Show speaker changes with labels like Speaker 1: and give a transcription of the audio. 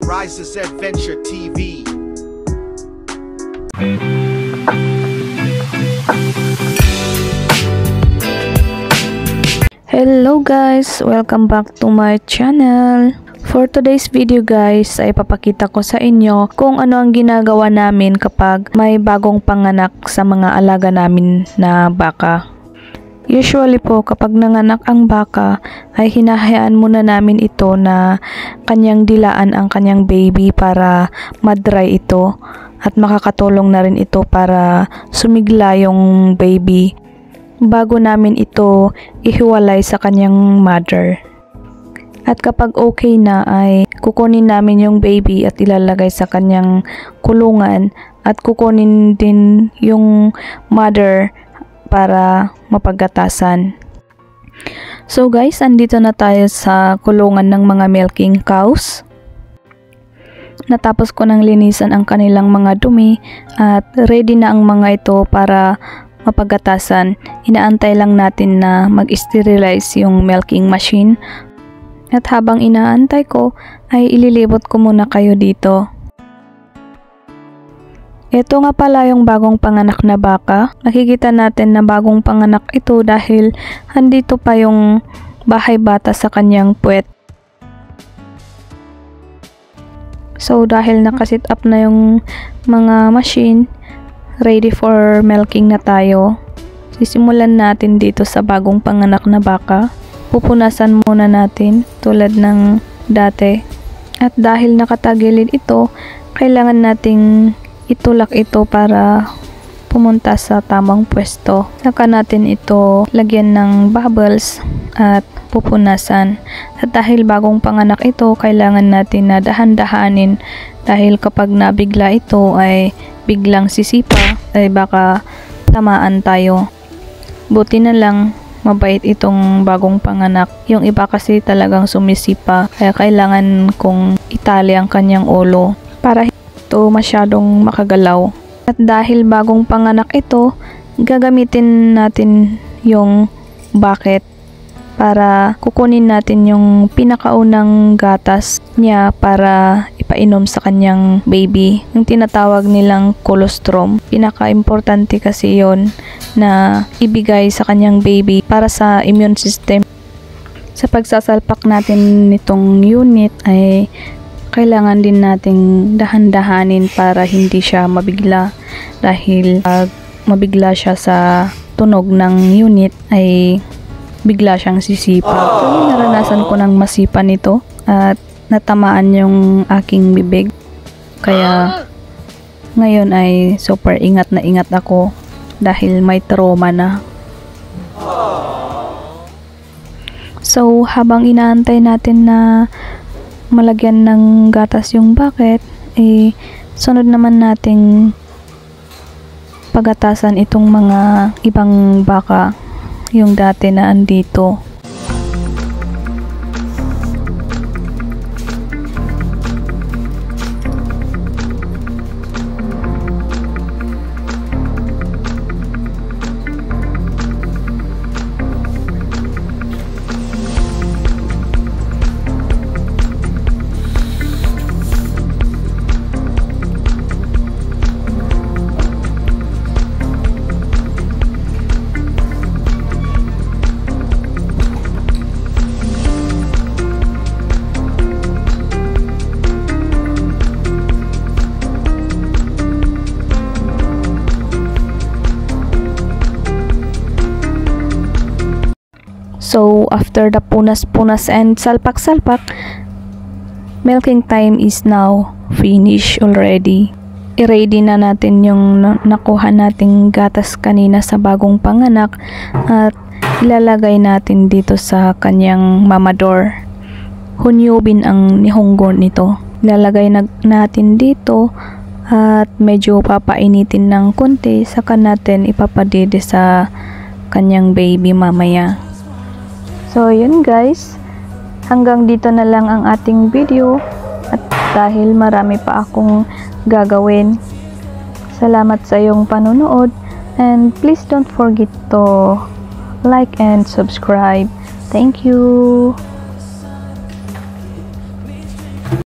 Speaker 1: Rises Adventure TV.
Speaker 2: Hello guys! Welcome back to my channel. For today's video guys, ay papakita ko sa inyo kung ano ang ginagawa namin kapag may bagong panganak sa mga alaga namin na baka. Usually po kapag nanganak ang baka ay hinahayaan muna namin ito na kanyang dilaan ang kanyang baby para madry ito at makakatulong na rin ito para sumigla yung baby bago namin ito ihiwalay sa kanyang mother. At kapag okay na ay kukunin namin yung baby at ilalagay sa kanyang kulungan at kukunin din yung mother para mapagatasan. So guys, andito na tayo sa kulungan ng mga milking cows. Natapos ko nang linisan ang kanilang mga dumi at ready na ang mga ito para mapagatasan. Inaantay lang natin na mag-sterilize yung milking machine. At habang inaantay ko ay ililibot ko muna kayo dito. Ito nga pala yung bagong panganak na baka. Nakikita natin na bagong panganak ito dahil andito pa yung bahay bata sa kanyang puwet. So dahil nakasit up na yung mga machine, ready for milking na tayo. Sisimulan natin dito sa bagong panganak na baka. Pupunasan muna natin tulad ng dati. At dahil nakatagilid ito, kailangan nating itulak ito para pumunta sa tamang pwesto. Saka natin ito lagyan ng bubbles at pupunasan. At dahil bagong panganak ito, kailangan natin na dahan-dahanin dahil kapag nabigla ito ay biglang sisipa ay baka tamaan tayo. Buti na lang mabait itong bagong panganak. Yung iba kasi talagang sumisipa kaya kailangan kong itali ang kanyang ulo para ito masyadong makagalaw. At dahil bagong panganak ito, gagamitin natin yung bucket para kukunin natin yung pinakaunang gatas niya para ipainom sa kanyang baby. Yung tinatawag nilang colostrum. Pinaka-importante kasi yon na ibigay sa kanyang baby para sa immune system. Sa pagsasalpak natin nitong unit ay kailangan din nating dahan-dahanin para hindi siya mabigla dahil pag mabigla siya sa tunog ng unit ay bigla siyang sisipa. So, naranasan ko ng masipa nito at natamaan yung aking bibig. Kaya ngayon ay super ingat na ingat ako dahil may trauma na. So habang inaantay natin na malagyan ng gatas yung bucket, sunod naman nating pagatasan itong mga ibang baka yung dati na andito. So, after the punas-punas and salpak-salpak, milking time is now finished already. I-ready na natin yung nakuha nating gatas kanina sa bagong panganak at ilalagay natin dito sa kanyang mamador. Hunyubin ang nihongo nito. Ilalagay natin dito at medyo papainitin ng konti, saka natin ipapadede sa kanyang baby mamaya. So yun guys, hanggang dito na lang ang ating video at dahil marami pa akong gagawin. Salamat sa iyong panonood and please don't forget to like and subscribe. Thank you.